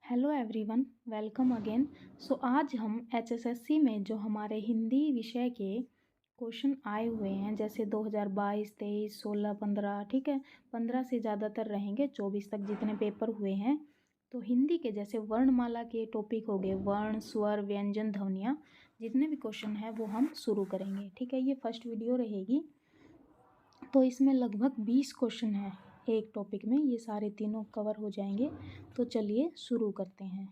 Hello everyone, welcome again. So आज हम HSSC में जो हमारे हिंदी विषय के क्वेश्चन आए हुए हैं, जैसे 2022, 23, 16, 15, ठीक है, 15 से ज़्यादातर रहेंगे, 24 तक जितने पेपर हुए हैं। तो हिंदी के जैसे वर्णमाला के टॉपिक हो गए, वर्ण, स्वर, व्यंजन, ध्वनियाँ, जितने भी क्वेश्चन हैं वो हम शुरू करेंगे। ठीक है, ये फर्स्ट वीडियो रहेगी। तो इसमें लगभग 20 क्वेश्चन हैं एक टॉपिक में, ये सारे तीनों कवर हो जाएंगे। तो चलिए शुरू करते हैं।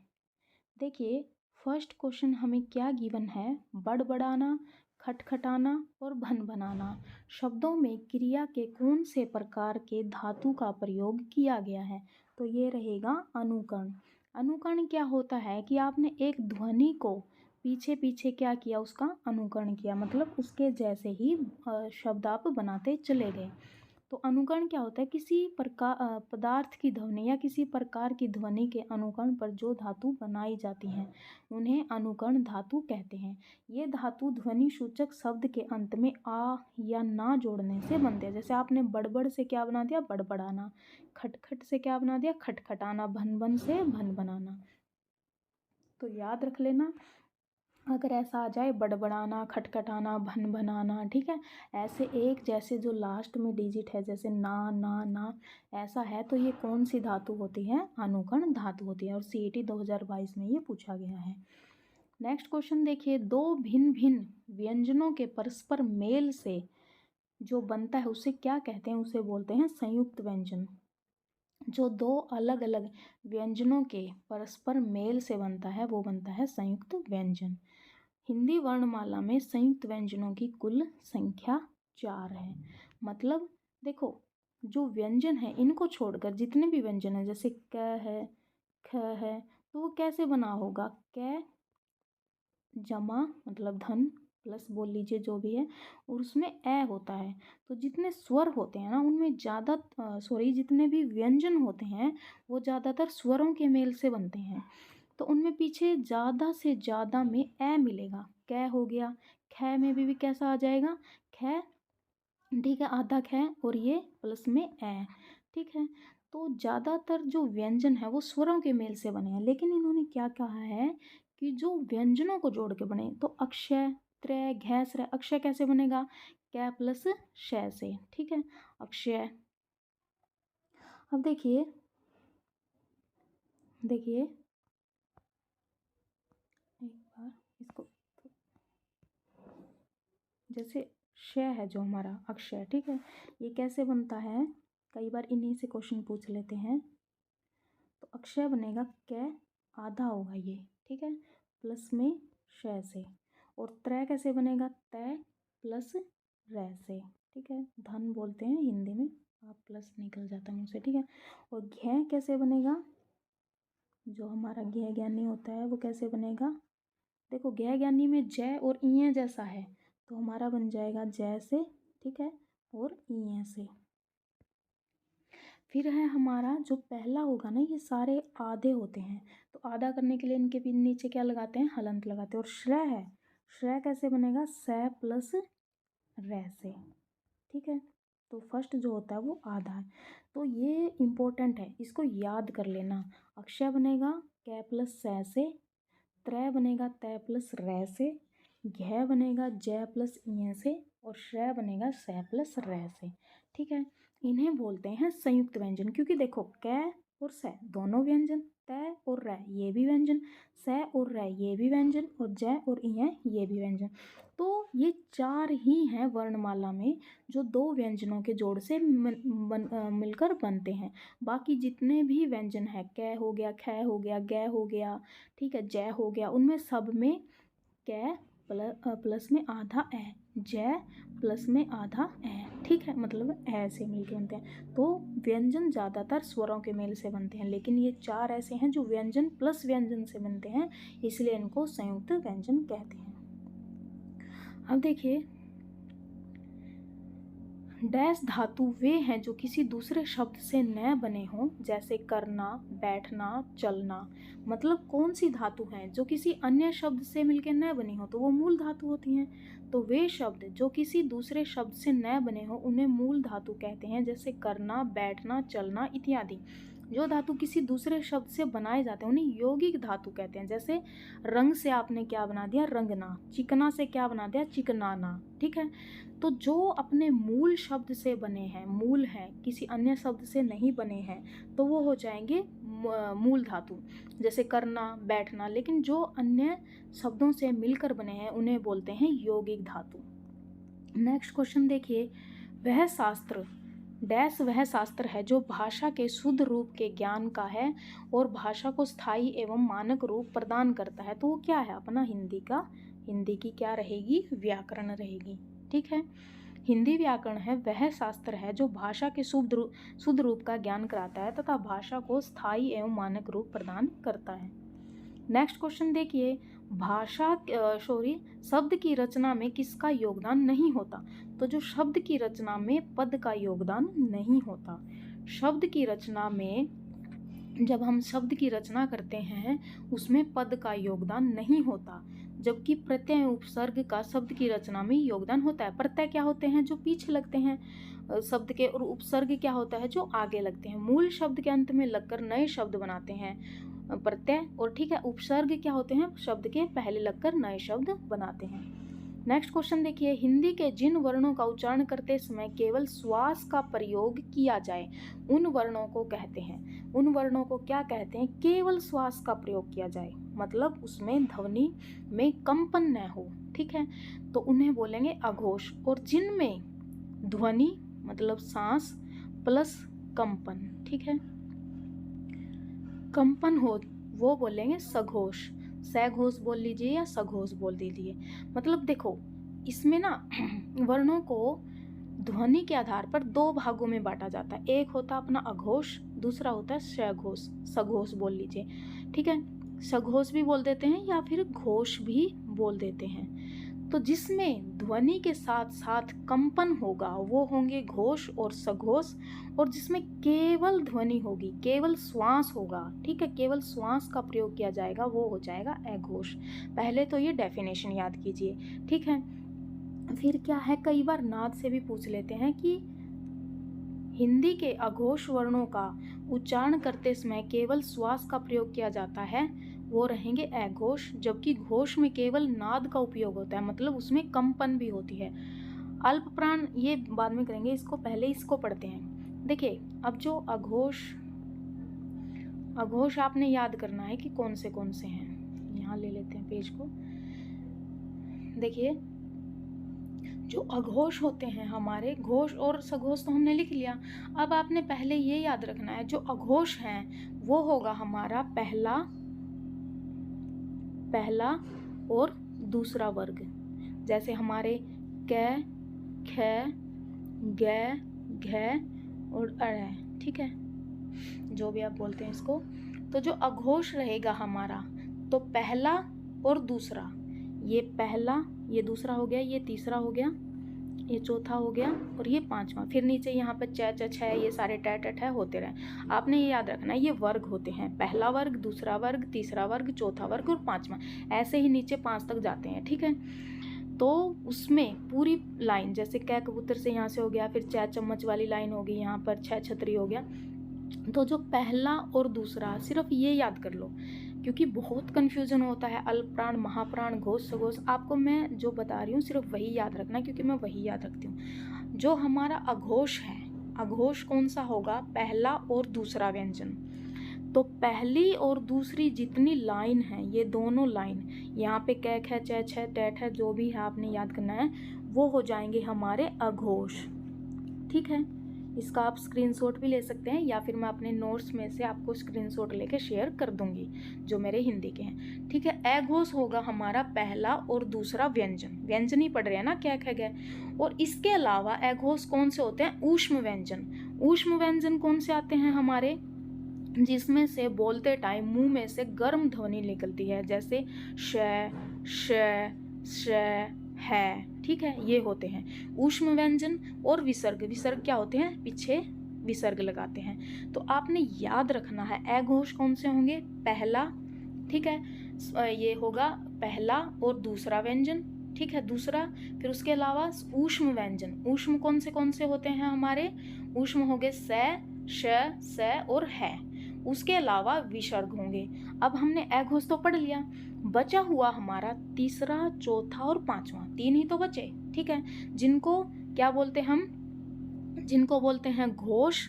देखिए, फर्स्ट क्वेश्चन हमें क्या गिवन है? बड़बड़ाना, खटखटाना और भनभनाना शब्दों में क्रिया के कौन से प्रकार के धातु का प्रयोग किया गया है? तो ये रहेगा अनुकरण। अनुकरण क्या होता है कि आपने एक ध्वनि को पीछे पीछे क्या किया, उसका अनुकरण किया, मतलब उसके जैसे ही शब्द आप बनाते चले गए। तो अनुकरण क्या होता है? किसी प्रकार पदार्थ की ध्वनि या किसी प्रकार की ध्वनि के अनुकरण पर जो धातु बनाई जाती हैं उन्हें अनुकरण धातु कहते हैं। ये धातु ध्वनि सूचक शब्द के अंत में आ या ना जोड़ने से बनते हैं। जैसे आपने बड़बड़ से क्या बना दिया? बड़बड़ाना। खटखट से क्या बना दिया? खटखटाना। भनभन से भनभनाना। तो याद रख लेना, अगर ऐसा आ जाए बड़बड़ाना, खटखटाना, भनभनाना, ठीक है, ऐसे एक जैसे जो लास्ट में डिजिट है, जैसे ना ना ना ऐसा है, तो ये कौन सी धातु होती है? अनुकरण धातु होती है। और सीईटी 2022 में ये पूछा गया है। नेक्स्ट क्वेश्चन देखिए, दो भिन्न भिन्न व्यंजनों के परस्पर मेल से जो बनता है उसे क्या कहते हैं? उसे बोलते हैं संयुक्त व्यंजन। जो दो अलग अलग व्यंजनों के परस्पर मेल से बनता है वो बनता है संयुक्त व्यंजन। हिंदी वर्णमाला में संयुक्त व्यंजनों की कुल संख्या 4 है। मतलब देखो, जो व्यंजन है इनको छोड़कर जितने भी व्यंजन है, जैसे क है, ख है, तो वो कैसे बना होगा? कै जमा मतलब धन प्लस बोल लीजिए जो भी है, और उसमें ए होता है। तो जितने स्वर होते हैं ना उनमें ज़्यादा जितने भी व्यंजन होते हैं वो ज़्यादातर स्वरों के मेल से बनते हैं। तो उनमें पीछे ज़्यादा से ज़्यादा में ए मिलेगा। कै हो गया, ख में भी कैसा आ जाएगा? ख, ठीक है, आधा ख और ये प्लस में ए, ठीक है। तो ज़्यादातर जो व्यंजन है वो स्वरों के मेल से बने हैं, लेकिन इन्होंने क्या कहा है कि जो व्यंजनों को जोड़ के बने, तो अक्षय, त्रय, घै, स्रय, अक्षय कैसे बनेगा? कै प्लस श से, ठीक है, अक्षय। अब देखिए देखिए एक बार इसको, जैसे श है जो हमारा अक्षय, ठीक है, ये कैसे बनता है? कई बार इन्हीं से क्वेश्चन पूछ लेते हैं। तो अक्षय बनेगा कै, आधा होगा ये, ठीक है, प्लस में श से। और त्रय कैसे बनेगा? तय प्लस रै से, ठीक है, धन बोलते हैं हिंदी में, आप प्लस निकल जाता है मुँह से, ठीक है। और घै कैसे बनेगा? जो हमारा घै ज्ञानी होता है वो कैसे बनेगा? देखो, घै ज्ञानी में जय और इय जैसा है, तो हमारा बन जाएगा जय से, ठीक है, और इय से। फिर है हमारा जो पहला होगा ना, ये सारे आधे होते हैं, तो आधा करने के लिए इनके भी नीचे क्या लगाते हैं? हलंत लगाते हैं। और श्रय है, श्रय कैसे बनेगा? स प्लस रै से, ठीक है। तो फर्स्ट जो होता है वो आधा है, तो ये इम्पोर्टेंट है, इसको याद कर लेना। अक्षय बनेगा कै प्लस स से, त्रय बनेगा तय प्लस रै से, घै बनेगा जय प्लस इय से, और श्रय बनेगा स प्लस रै से, ठीक है। इन्हें बोलते हैं संयुक्त व्यंजन, क्योंकि देखो कै और स दोनों व्यंजन, तय और रै ये भी व्यंजन, स और रै ये भी व्यंजन, और जय और इय ये भी व्यंजन। तो ये 4 ही हैं वर्णमाला में जो दो व्यंजनों के जोड़ से मिलकर बनते हैं। बाकी जितने भी व्यंजन हैं, कै हो गया, ख हो गया, गै हो गया, ठीक है, जय हो गया, उनमें सब में कै प्लस में आधा ए, जय प्लस में आधा ए, ठीक है, मतलब ए से मिलके बनते हैं। तो व्यंजन ज़्यादातर स्वरों के मेल से बनते हैं, लेकिन ये 4 ऐसे हैं जो व्यंजन प्लस व्यंजन से बनते हैं, इसलिए इनको संयुक्त व्यंजन कहते हैं। अब देखिए, डैश धातु वे हैं जो किसी दूसरे शब्द से न बने हों, जैसे करना, बैठना, चलना। मतलब कौन सी धातु हैं जो किसी अन्य शब्द से मिलकर न बनी हो, तो वो मूल धातु होती हैं। तो वे शब्द जो किसी दूसरे शब्द से न बने हों उन्हें मूल धातु कहते हैं, जैसे करना, बैठना, चलना इत्यादि। जो धातु किसी दूसरे शब्द से बनाए जाते हैं उन्हें यौगिक धातु कहते हैं। जैसे रंग से आपने क्या बना दिया, रंगना। चिकना से क्या बना दिया, चिकनाना। ठीक है, तो जो अपने मूल शब्द से बने हैं, मूल हैं, किसी अन्य शब्द से नहीं बने हैं, तो वो हो जाएंगे मूल धातु। जैसे करना, बैठना। लेकिन जो अन्य शब्दों से मिलकर बने हैं उन्हें बोलते हैं यौगिक धातु। नेक्स्ट क्वेश्चन देखिए, वह शास्त्र डैश वह शास्त्र है जो भाषा के शुद्ध रूप के ज्ञान का है और भाषा को स्थायी एवं मानक रूप प्रदान करता है। तो वो क्या है, अपना हिंदी की क्या रहेगी, व्याकरण रहेगी। ठीक है, हिंदी व्याकरण है वह शास्त्र है जो भाषा के शुद्ध रूप का ज्ञान कराता है तथा भाषा को स्थायी एवं मानक रूप प्रदान करता है। नेक्स्ट क्वेश्चन देखिए, शब्द की रचना में किसका योगदान नहीं होता। तो जो शब्द की रचना में पद का योगदान नहीं होता। शब्द की रचना में जब हम शब्द की रचना करते हैं उसमें पद का योगदान नहीं होता, जबकि प्रत्यय उपसर्ग का शब्द की रचना में योगदान होता है। प्रत्यय क्या होते हैं, जो पीछे लगते हैं शब्द के, और उपसर्ग क्या होता है, जो आगे लगते हैं। मूल शब्द के अंत में लगकर नए शब्द बनाते हैं प्रत्यय, और ठीक है, उपसर्ग क्या होते हैं, शब्द के पहले लगकर नए शब्द बनाते हैं। नेक्स्ट क्वेश्चन देखिए, हिंदी के जिन वर्णों का उच्चारण करते समय केवल श्वास का प्रयोग किया जाए उन वर्णों को कहते हैं, उन वर्णों को क्या कहते हैं, केवल श्वास का प्रयोग किया जाए, मतलब उसमें ध्वनि में कंपन न हो। ठीक है, तो उन्हें बोलेंगे अघोष। और जिनमें ध्वनि मतलब सांस प्लस कंपन, ठीक है, कंपन हो, वो बोलेंगे सघोष। सघोष बोल लीजिए या सघोष बोल दीजिए। मतलब देखो इसमें ना वर्णों को ध्वनि के आधार पर दो भागों में बांटा जाता है। एक होता है अपना अघोष, दूसरा होता है सघोष। सघोष बोल लीजिए, ठीक है, सघोष भी बोल देते हैं या फिर घोष भी बोल देते हैं। तो जिसमें ध्वनि के साथ साथ कंपन होगा वो होंगे घोष और सघोष, और जिसमें केवल ध्वनि होगी, केवल श्वास होगा, ठीक है, केवल श्वास का प्रयोग किया जाएगा, वो हो जाएगा अघोष। पहले तो ये डेफिनेशन याद कीजिए। ठीक है, फिर क्या है, कई बार नाद से भी पूछ लेते हैं कि हिंदी के अघोष वर्णों का उच्चारण करते समय केवल श्वास का प्रयोग किया जाता है, वो रहेंगे अघोष। जबकि घोष में केवल नाद का उपयोग होता है, मतलब उसमें कंपन भी होती है। अल्प प्राण ये बाद में करेंगे, इसको पहले इसको पढ़ते हैं। देखिए अब जो अघोष आपने याद करना है कि कौन से हैं। यहाँ ले लेते हैं पेज को। देखिए जो अघोष होते हैं हमारे, घोष और सघोष तो हमने लिख लिया। अब आपने पहले ये याद रखना है, जो अघोष हैं वो होगा हमारा पहला और दूसरा वर्ग। जैसे हमारे क, ख, ग, घ और अ, ठीक है, जो भी आप बोलते हैं इसको। तो जो अघोष रहेगा हमारा, तो पहला और दूसरा, ये पहला, ये दूसरा हो गया, ये तीसरा हो गया, ये चौथा हो गया और ये पांचवा। फिर नीचे यहाँ पे च च छ, ये सारे ट ट ठ होते रहे। आपने ये याद रखना है, ये वर्ग होते हैं, पहला वर्ग, दूसरा वर्ग, तीसरा वर्ग, चौथा वर्ग और पांचवा, ऐसे ही नीचे 5 तक जाते हैं। ठीक है, तो उसमें पूरी लाइन, जैसे कै कबूतर से यहाँ से हो गया, फिर च चम्मच वाली लाइन होगी, यहाँ पर छ छतरी हो गया। तो जो पहला और दूसरा, सिर्फ ये याद कर लो, क्योंकि बहुत कन्फ्यूजन होता है। अल्प प्राण, महाप्राण, घोष, सघोष, आपको मैं जो बता रही हूँ सिर्फ वही याद रखना, क्योंकि मैं वही याद रखती हूँ। जो हमारा अघोष है, अघोष कौन सा होगा, पहला और दूसरा व्यंजन। तो पहली और दूसरी जितनी लाइन है, ये दोनों लाइन, यहाँ पे कै ख च छ ट ठ जो भी है आपने याद करना है, वो हो जाएंगे हमारे अघोष। ठीक है, इसका आप स्क्रीनशॉट भी ले सकते हैं, या फिर मैं अपने नोट्स में से आपको स्क्रीनशॉट लेके शेयर कर दूंगी जो मेरे हिंदी के हैं। ठीक है, अघोष होगा हमारा पहला और दूसरा व्यंजन, व्यंजन ही पढ़ रहे हैं ना, क्या कह गए। और इसके अलावा अघोष कौन से होते हैं, ऊष्म व्यंजन। ऊष्म व्यंजन कौन से आते हैं हमारे, जिसमें से बोलते टाइम मुंह में से गर्म ध्वनि निकलती है, जैसे श, श, है। ठीक है, ये होते हैं ऊष्म व्यंजन। और विसर्ग, विसर्ग क्या होते हैं, पीछे विसर्ग लगाते हैं। तो आपने याद रखना है अघोष कौन से होंगे, पहला, ठीक है, ये होगा पहला और दूसरा व्यंजन, ठीक है, दूसरा। फिर उसके अलावा ऊष्म व्यंजन, ऊष्म कौन से होते हैं हमारे, ऊष्म हो गए स, श, स और है। उसके अलावा विसर्ग होंगे। अब हमने अ घोष तो पढ़ लिया, बचा हुआ हमारा तीसरा, चौथा और पांचवा, 3 ही तो बचे, ठीक है, जिनको क्या बोलते हम, जिनको बोलते हैं घोष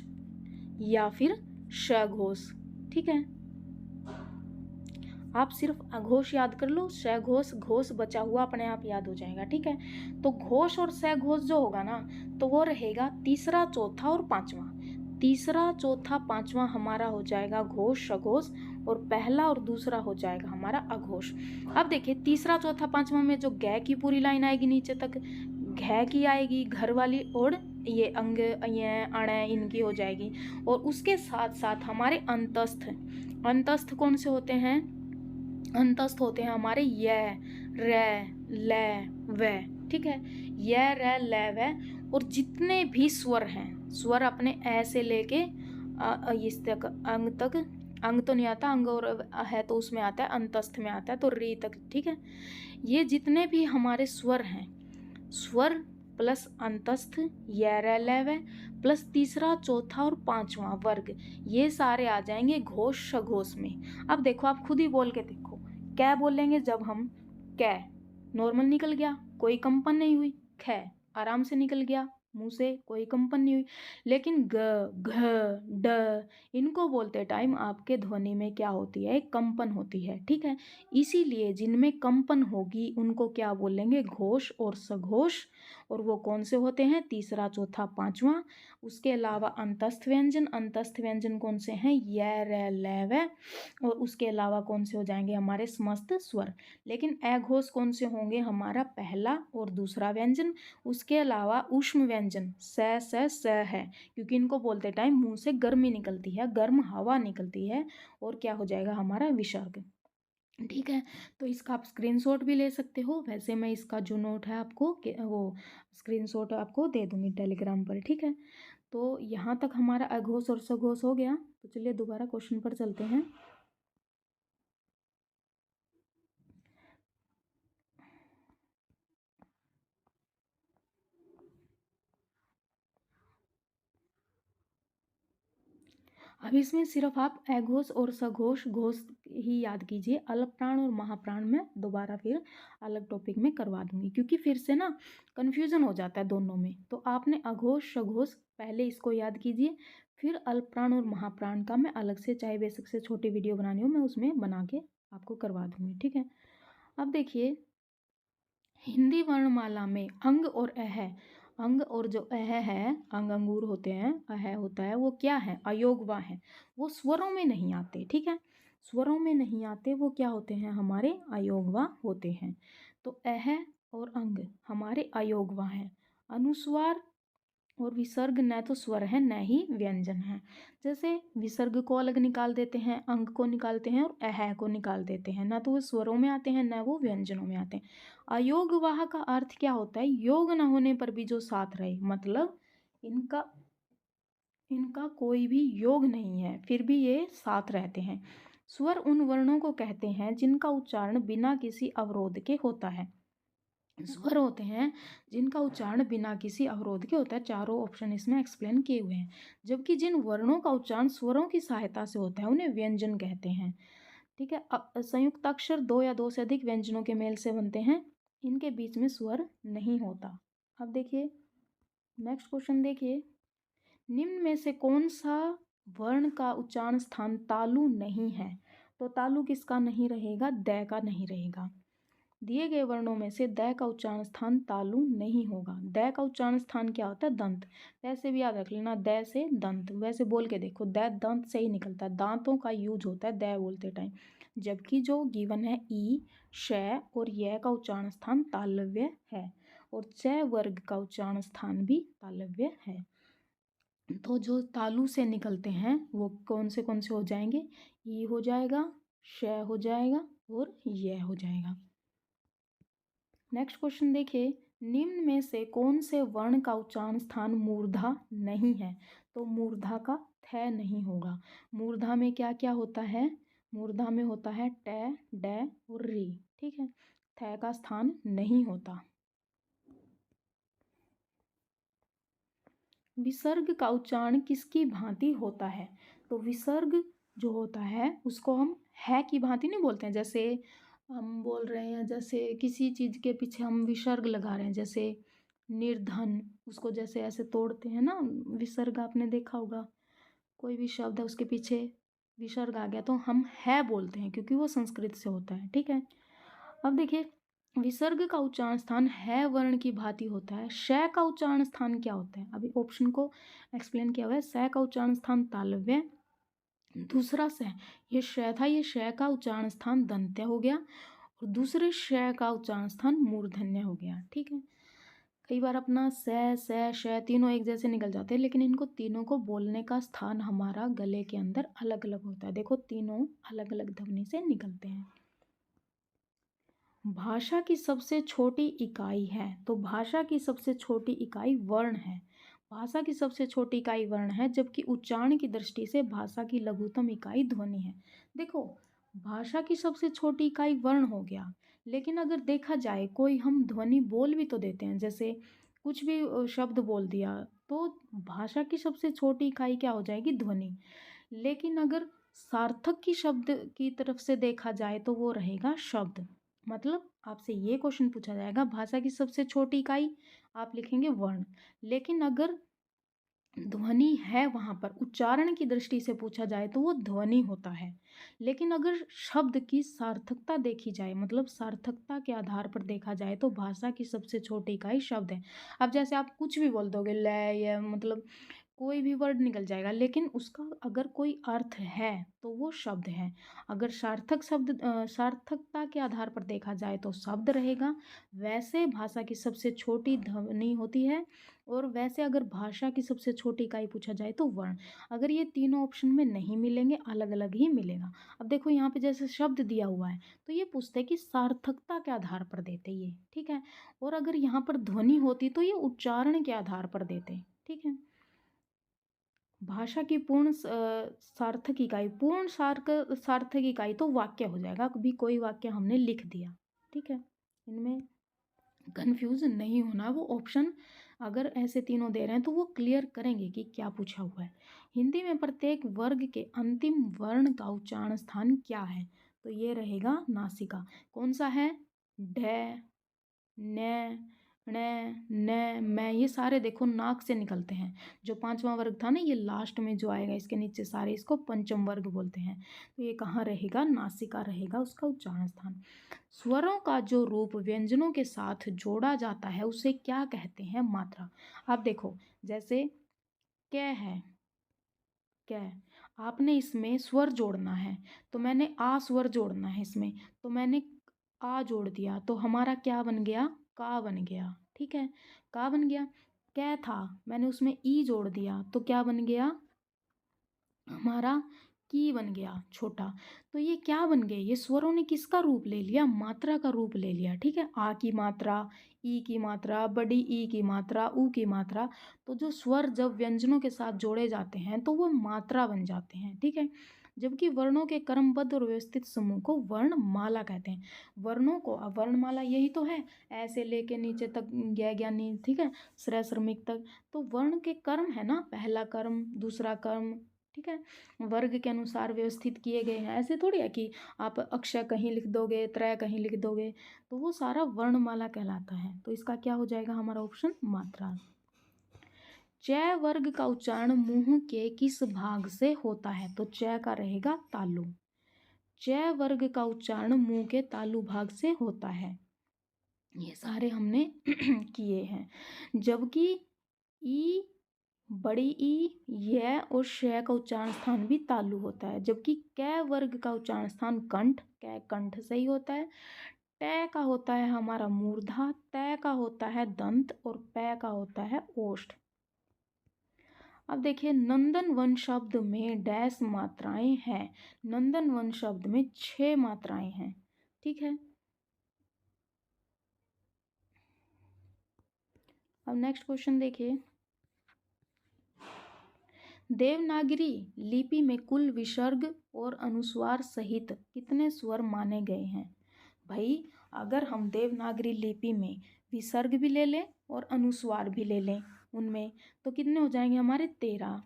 या फिर सघोष, ठीक है। आप सिर्फ अघोष याद कर लो, सघोष घोष बचा हुआ अपने आप याद हो जाएगा, ठीक है। तो घोष और सघोष जो होगा ना, तो वो रहेगा तीसरा, चौथा और पांचवा। तीसरा, चौथा, पांचवा हमारा हो जाएगा घोष सघोष, और पहला और दूसरा हो जाएगा हमारा अघोष। अब देखिए तीसरा, चौथा, पांचवा में जो ग की पूरी लाइन आएगी नीचे तक, घ की आएगी घर वाली, और ये अंग, ये अण इनकी हो जाएगी। और उसके साथ साथ हमारे अंतस्थ, अंतस्थ कौन से होते हैं, अंतस्थ होते हैं हमारे य, र, ल, व, ठीक है, य, र, ल, व। और जितने भी स्वर हैं, स्वर अपने ऐ से लेके इस तक, अंग तक, अंग तो नहीं आता, अंग और है तो उसमें आता है, अंतस्थ में आता है तो री तक, ठीक है। ये जितने भी हमारे स्वर हैं, स्वर प्लस अंतस्थ, य, र, ल, व, प्लस तीसरा, चौथा और पांचवा वर्ग, ये सारे आ जाएंगे घोष सघोष में। अब देखो, आप खुद ही बोल के देखो, क्या बोलेंगे जब हम, कै नॉर्मल निकल गया, कोई कंपन नहीं हुई, ख आराम से निकल गया मुंह से, कोई कंपन नहीं हुई। लेकिन ग, घ, ड, इनको बोलते टाइम आपके ध्वनि में क्या होती है, एक कंपन होती है, ठीक है। इसीलिए जिनमें कंपन होगी उनको क्या बोलेंगे, घोष और सघोष। और वो कौन से होते हैं, तीसरा, चौथा, पांचवा। उसके अलावा अंतस्थ व्यंजन, अंतस्थ व्यंजन कौन से हैं, य, र, ल, व। और उसके अलावा कौन से हो जाएंगे हमारे समस्त स्वर। लेकिन अ घोष कौन से होंगे, हमारा पहला और दूसरा व्यंजन। उसके अलावा ऊष्म व्यंजन स है, क्योंकि इनको बोलते टाइम मुंह से गर्मी निकलती है, गर्म हवा निकलती है, और क्या हो जाएगा हमारा विसर्ग, ठीक है। तो इसका आप स्क्रीनशॉट भी ले सकते हो, वैसे मैं इसका जो नोट है आपको वो स्क्रीनशॉट आपको दे दूंगी टेलीग्राम पर, ठीक है। तो यहाँ तक हमारा अघोष और सघोष हो गया। तो चलिए दोबारा क्वेश्चन पर चलते हैं। अब इसमें सिर्फ आप अघोष और सघोष, घोष ही याद कीजिए, अल्प प्राण और महाप्राण में दोबारा फिर अलग टॉपिक में करवा दूंगी, क्योंकि फिर से ना कन्फ्यूजन हो जाता है दोनों में। तो आपने अघोष सघोष पहले इसको याद कीजिए, फिर अल्प प्राण और महाप्राण का मैं अलग से, चाहे बेसिक से छोटी वीडियो बनानी हो, मैं उसमें बना के आपको करवा दूंगी, ठीक है। अब देखिए, हिंदी वर्णमाला में अंग और अह, अंग और जो अह है, अंग अंगूर होते हैं, अह होता है, वो क्या है, अयोगवा है। वो स्वरों में नहीं आते, ठीक है, स्वरों में नहीं आते, वो क्या होते हैं हमारे अयोगवा होते हैं। तो अह और अंग हमारे अयोगवा हैं। अनुस्वार और विसर्ग न तो स्वर है न ही व्यंजन है। जैसे विसर्ग को अलग निकाल देते हैं, अंग को निकालते हैं और अह को निकाल देते हैं, ना तो वो स्वरों में आते हैं न वो व्यंजनों में आते हैं। अयोगवाह का अर्थ क्या होता है, योग न होने पर भी जो साथ रहे, मतलब इनका इनका कोई भी योग नहीं है फिर भी ये साथ रहते हैं। स्वर उन वर्णों को कहते हैं जिनका उच्चारण बिना किसी अवरोध के होता है। स्वर होते हैं जिनका उच्चारण बिना किसी अवरोध के होता है, चारों ऑप्शन इसमें एक्सप्लेन किए हुए हैं। जबकि जिन वर्णों का उच्चारण स्वरों की सहायता से होता है उन्हें व्यंजन कहते हैं, ठीक है। संयुक्त अक्षर दो या दो से अधिक व्यंजनों के मेल से बनते हैं, इनके बीच में स्वर नहीं होता। अब देखिए नेक्स्ट क्वेश्चन, देखिए निम्न में से कौन सा वर्ण का उच्चारण स्थान तालु नहीं है। तो तालु किसका नहीं रहेगा, द का नहीं रहेगा। दिए गए वर्णों में से द का उच्चारण स्थान तालु नहीं होगा। द का उच्चारण स्थान क्या होता है, दंत। वैसे भी याद रख लेना, द से दंत, वैसे बोल के देखो, द दंत से ही निकलता है, दांतों का यूज होता है द बोलते टाइम। जबकि जो गिवन है ई, श और य का उच्चारण स्थान तालव्य है, और च वर्ग का उच्चारण स्थान भी तालव्य है। तो जो तालु से निकलते हैं वो कौन से हो जाएंगे, ई हो जाएगा, श हो जाएगा और य हो जाएगा। नेक्स्ट क्वेश्चन देखिए, निम्न में से कौन से वर्ण का उच्चारण स्थान मूर्धा नहीं है। तो मूर्धा का थ नहीं होगा। मूर्धा में क्या क्या होता है, मूर्धा में होता है ट, ड और री, ठीक है, थ का स्थान नहीं होता। विसर्ग का उच्चारण किसकी भांति होता है। तो विसर्ग जो होता है उसको हम है की भांति नहीं बोलते हैं। जैसे हम बोल रहे हैं, जैसे किसी चीज़ के पीछे हम विसर्ग लगा रहे हैं, जैसे निर्धन, उसको जैसे ऐसे तोड़ते हैं ना, विसर्ग आपने देखा होगा। कोई भी शब्द है उसके पीछे विसर्ग आ गया तो हम है बोलते हैं, क्योंकि वो संस्कृत से होता है। ठीक है, अब देखिए विसर्ग का उच्चारण स्थान है वर्ण की भांति होता है। श का उच्चारण स्थान क्या होता है? अभी ऑप्शन को एक्सप्लेन किया हुआ है। स का उच्चारण स्थान तालव्य, दूसरा स, ये श था, ये श का उच्चारण स्थान दंत्य हो गया, और दूसरे श का उच्चारण स्थान मूर्धन्य हो गया। ठीक है, कई बार अपना स श तीनों एक जैसे निकल जाते हैं, लेकिन इनको तीनों को बोलने का स्थान हमारा गले के अंदर अलग अलग होता है। देखो तीनों अलग अलग ध्वनि से निकलते हैं। भाषा की सबसे छोटी इकाई है, तो भाषा की सबसे छोटी इकाई वर्ण है। भाषा की सबसे छोटी इकाई वर्ण है, जबकि उच्चारण की दृष्टि से भाषा की लघुतम इकाई ध्वनि है। देखो भाषा की सबसे छोटी इकाई वर्ण हो गया, लेकिन अगर देखा जाए कोई हम ध्वनि बोल भी तो देते हैं, जैसे कुछ भी शब्द बोल दिया, तो भाषा की सबसे छोटी इकाई क्या हो जाएगी? ध्वनि। लेकिन अगर सार्थक की शब्द की तरफ से देखा जाए तो वो रहेगा शब्द। मतलब आपसे ये क्वेश्चन पूछा जाएगा भाषा की सबसे छोटी इकाई, आप लिखेंगे वर्ण। लेकिन अगर ध्वनि है वहाँ पर, उच्चारण की दृष्टि से पूछा जाए तो वो ध्वनि होता है। लेकिन अगर शब्द की सार्थकता देखी जाए, मतलब सार्थकता के आधार पर देखा जाए, तो भाषा की सबसे छोटी इकाई शब्द है। अब जैसे आप कुछ भी बोल दोगे, ल या मतलब कोई भी वर्ड निकल जाएगा, लेकिन उसका अगर कोई अर्थ है तो वो शब्द है। अगर सार्थकता के आधार पर देखा जाए तो शब्द रहेगा। वैसे भाषा की सबसे छोटी ध्वनि होती है, और वैसे अगर भाषा की सबसे छोटी इकाई पूछा जाए तो वर्ण। अगर ये तीनों ऑप्शन में नहीं मिलेंगे, अलग अलग ही मिलेगा। अब देखो यहाँ पे जैसे शब्द दिया हुआ है, तो ये पूछते हैं कि सार्थकता के आधार पर देते ये। ठीक है, और अगर यहाँ पर ध्वनि होती तो ये उच्चारण के आधार पर देते। ठीक है, भाषा की पूर्ण सार्थक इकाई, पूर्ण सार्थक इकाई तो वाक्य हो जाएगा। कभी कोई वाक्य हमने लिख दिया। ठीक है, इनमें कंफ्यूज नहीं होना। वो ऑप्शन अगर ऐसे तीनों दे रहे हैं तो वो क्लियर करेंगे कि क्या पूछा हुआ है। हिंदी में प्रत्येक वर्ग के अंतिम वर्ण का उच्चारण स्थान क्या है? तो ये रहेगा नासिका। कौन सा है? ढ, न, ण, न, मैं, ये सारे देखो नाक से निकलते हैं। जो पांचवा वर्ग था ना, ये लास्ट में जो आएगा इसके नीचे सारे, इसको पंचम वर्ग बोलते हैं। तो ये कहाँ रहेगा? नासिका रहेगा उसका उच्चारण स्थान। स्वरों का जो रूप व्यंजनों के साथ जोड़ा जाता है उसे क्या कहते हैं? मात्रा। आप देखो जैसे क है, क, आपने इसमें स्वर जोड़ना है, तो मैंने आ स्वर जोड़ना है इसमें, तो मैंने आ जोड़ दिया, तो हमारा क्या बन गया? का बन गया। ठीक है, का बन गया। कै था, मैंने उसमें ई जोड़ दिया, तो क्या बन गया? हमारा की बन गया, छोटा। तो ये क्या बन गए? ये स्वरों ने किसका रूप ले लिया? मात्रा का रूप ले लिया। ठीक है, आ की मात्रा, ई की मात्रा, बड़ी ई की मात्रा, ऊ की मात्रा। तो जो स्वर जब व्यंजनों के साथ जोड़े जाते हैं तो वो मात्रा बन जाते हैं। ठीक है, जबकि वर्णों के क्रमबद्ध और व्यवस्थित समूह को वर्णमाला कहते हैं। वर्णों को, अब वर्णमाला यही तो है, ऐसे लेके नीचे तक ज्ञानी, ठीक है, श्रेय तक। तो वर्ण के कर्म है ना, पहला कर्म, दूसरा कर्म, ठीक है, वर्ग के अनुसार व्यवस्थित किए गए हैं। ऐसे थोड़ी है कि आप अक्षय कहीं लिख दोगे, त्रय कहीं लिख दोगे, तो वो सारा वर्णमाला कहलाता है। तो इसका क्या हो जाएगा हमारा ऑप्शन? मात्रा। च वर्ग का उच्चारण मुंह के किस भाग से होता है? तो च का रहेगा तालु। च वर्ग का उच्चारण मुंह के तालु भाग से होता है। ये सारे हमने किए हैं। जबकि ई, बड़ी ई, य और श का उच्चारण स्थान भी तालु होता है। जबकि कै वर्ग का उच्चारण स्थान कंठ, कै कंठ से ही होता है। ट का होता है हमारा मूर्धा, त का होता है दंत, और पै का होता है ओष्ठ। अब देखिए नंदन वन शब्द में डैश मात्राएं हैं। नंदन वन शब्द में 6 मात्राएं हैं। ठीक है, अब नेक्स्ट क्वेश्चन देखिए। देवनागरी लिपि में कुल विसर्ग और अनुस्वार सहित कितने स्वर माने गए हैं? भाई अगर हम देवनागरी लिपि में विसर्ग भी ले लें और अनुस्वार भी ले लें उनमें, तो कितने हो जाएंगे हमारे? 13,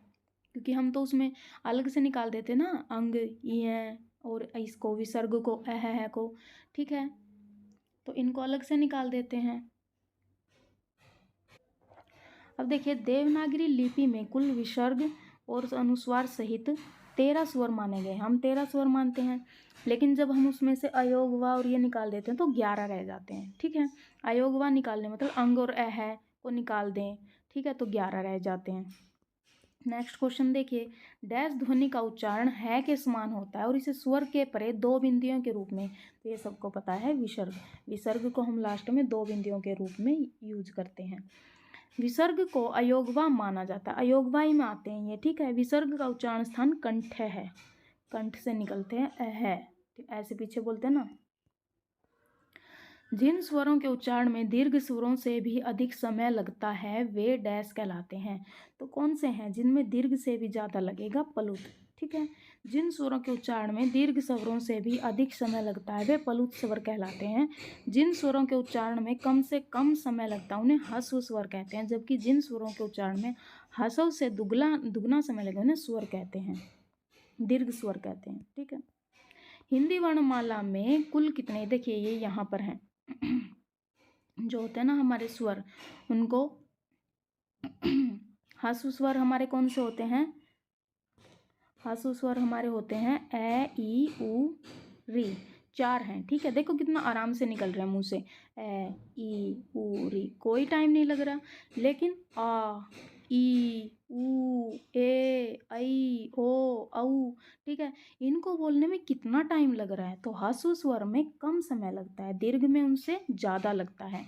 क्योंकि हम तो उसमें अलग से निकाल देते ना, अंग ये और इसको विसर्ग को है को, ठीक है, तो इनको अलग से निकाल देते हैं। अब देखिए, देवनागरी लिपि में कुल विसर्ग और अनुस्वार सहित 13 स्वर माने गए। हम 13 स्वर मानते हैं, लेकिन जब हम उसमें से अयोगवा और ये निकाल देते हैं तो 11 रह जाते हैं, ठीक है। अयोगवा निकालने मतलब अंग और है को निकाल दें, ठीक है, तो 11 रह जाते हैं। नेक्स्ट क्वेश्चन देखिए, डैश ध्वनि का उच्चारण है के समान होता है और इसे स्वर के परे 2 बिंदियों के रूप में, तो ये सबको पता है विसर्ग। विसर्ग को हम लास्ट में 2 बिंदियों के रूप में यूज करते हैं। विसर्ग को अयोगवा माना जाता है, अयोगवाई में आते हैं ये, ठीक है। विसर्ग का उच्चारण स्थान कंठ है, कंठ से निकलते हैं है, ऐसे पीछे बोलते हैं ना। जिन स्वरों के उच्चारण में दीर्घ स्वरों से भी अधिक समय लगता है वे डैश कहलाते हैं। तो कौन से हैं जिनमें दीर्घ से भी ज़्यादा लगेगा? प्लुत, ठीक है। जिन स्वरों के उच्चारण में दीर्घ स्वरों से भी अधिक समय लगता है वे प्लुत स्वर कहलाते हैं। जिन स्वरों के उच्चारण में कम से कम समय लगता है उन्हें ह्रस्व स्वर कहते हैं, जबकि जिन स्वरों के उच्चारण में ह्रस्व से दुगना समय लगे उन्हें स्वर कहते हैं, दीर्घ स्वर कहते हैं, ठीक है। हिंदी वर्णमाला में कुल कितने, देखिए ये यहाँ पर हैं जो होते हैं ना हमारे स्वर, उनको ह्रस्व स्वर हमारे कौन से होते हैं? ह्रस्व स्वर हमारे होते हैं ए, ई, उ, री, 4 हैं, ठीक है। देखो कितना आराम से निकल रहा है मुंह से, ए, ई, उ, री, कोई टाइम नहीं लग रहा। लेकिन आ, ई, उ, ए, ऐ, ओ, औ, ठीक है, इनको बोलने में कितना टाइम लग रहा है? तो ह्रस्व स्वर में कम समय लगता है, दीर्घ में उनसे ज़्यादा लगता है,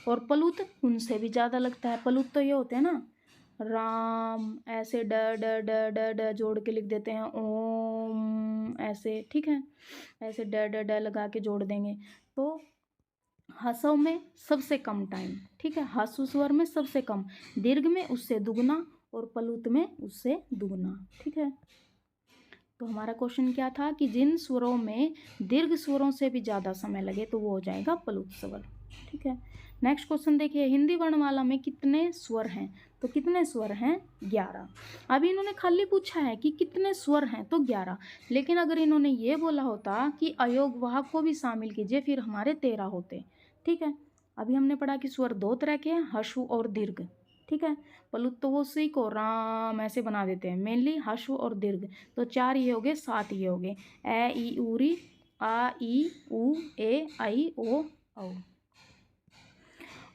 और प्लुत उनसे भी ज़्यादा लगता है। प्लुत तो ये होते हैं ना, राम ऐसे ड ड ड ड ड जोड़ के लिख देते हैं, ओम ऐसे, ठीक है, ऐसे ड ड ड लगा के जोड़ देंगे। तो ह्रस्व में सबसे कम टाइम, ठीक है, ह्रस्व स्वर में सबसे कम, दीर्घ में उससे दुगना और प्लुत में उससे दुगना, ठीक है। तो हमारा क्वेश्चन क्या था कि जिन स्वरों में दीर्घ स्वरों से भी ज़्यादा समय लगे तो वो हो जाएगा प्लुत स्वर, ठीक है। नेक्स्ट क्वेश्चन देखिए, हिंदी वर्णमाला में कितने स्वर हैं? तो कितने स्वर हैं? 11। अभी इन्होंने खाली पूछा है कि कितने स्वर हैं, तो 11, लेकिन अगर इन्होंने ये बोला होता कि अयोगवाहक को भी शामिल कीजिए फिर हमारे 13 होते, ठीक है। अभी हमने पढ़ा कि स्वर 2 तरह के हैं, ह्रस्व और दीर्घ, ठीक है। प्लुत तो वो सी को राम ऐसे बना देते हैं, मेनली ह्रस्व और दीर्घ, तो 4 ये हो गए, 7 ये हो गए, ए, ई, उ, री, आ, ई, उ, ए, ऐ, ओ, औ।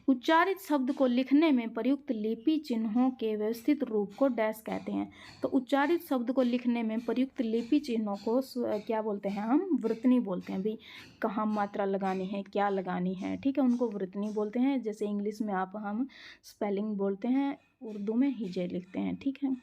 उच्चारित शब्द को लिखने में प्रयुक्त लिपि चिन्हों के व्यवस्थित रूप को डैश कहते हैं। तो उच्चारित शब्द को लिखने में प्रयुक्त लिपि चिन्हों को क्या बोलते हैं? हम वृत्तनी बोलते हैं। भाई कहाँ मात्रा लगानी है, क्या लगानी है, ठीक है, उनको वृत्तनी बोलते हैं। जैसे इंग्लिश में हम स्पेलिंग बोलते हैं, उर्दू में हिजे लिखते हैं, ठीक है।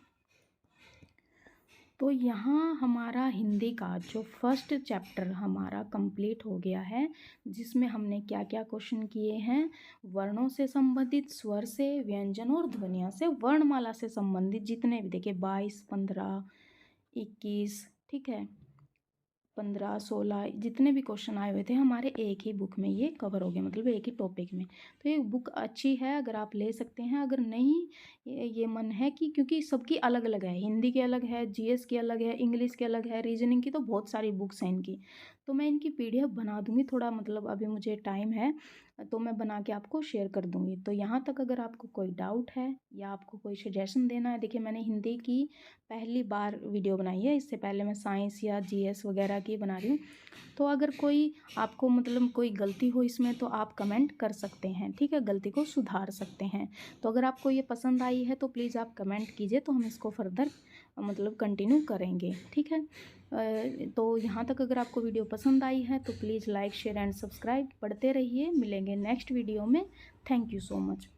तो यहाँ हमारा हिंदी का जो फर्स्ट चैप्टर हमारा कंप्लीट हो गया है, जिसमें हमने क्या क्या क्वेश्चन किए हैं, वर्णों से संबंधित, स्वर से, व्यंजन और ध्वनियों से, वर्णमाला से संबंधित जितने भी, देखिए 22, 15, 21, ठीक है, 15, 16 जितने भी क्वेश्चन आए हुए थे हमारे एक ही बुक में ये कवर हो गए, मतलब एक ही टॉपिक में। तो ये बुक अच्छी है, अगर आप ले सकते हैं। अगर नहीं ये मन है कि, क्योंकि सबकी अलग अलग है, हिंदी की अलग है, जीएस की अलग है, इंग्लिश की अलग है, रीजनिंग की, तो बहुत सारी बुक्स हैं इनकी। तो मैं इनकी पीडीएफ बना दूँगी, थोड़ा मतलब अभी मुझे टाइम है तो मैं बना के आपको शेयर कर दूँगी। तो यहाँ तक अगर आपको कोई डाउट है या आपको कोई सजेशन देना है, देखिए मैंने हिंदी की पहली बार वीडियो बनाई है, इससे पहले मैं साइंस या जीएस वगैरह की बना रही हूँ। तो अगर कोई आपको मतलब कोई गलती हो इसमें तो आप कमेंट कर सकते हैं, ठीक है, गलती को सुधार सकते हैं। तो अगर आपको ये पसंद आई है तो प्लीज़ आप कमेंट कीजिए, तो हम इसको फर्दर मतलब कंटिन्यू करेंगे, ठीक है। तो यहाँ तक अगर आपको वीडियो पसंद आई है तो please like, share and subscribe, पढ़ते रहिए। मिलेंगे नेक्स्ट वीडियो में। Thank you so much.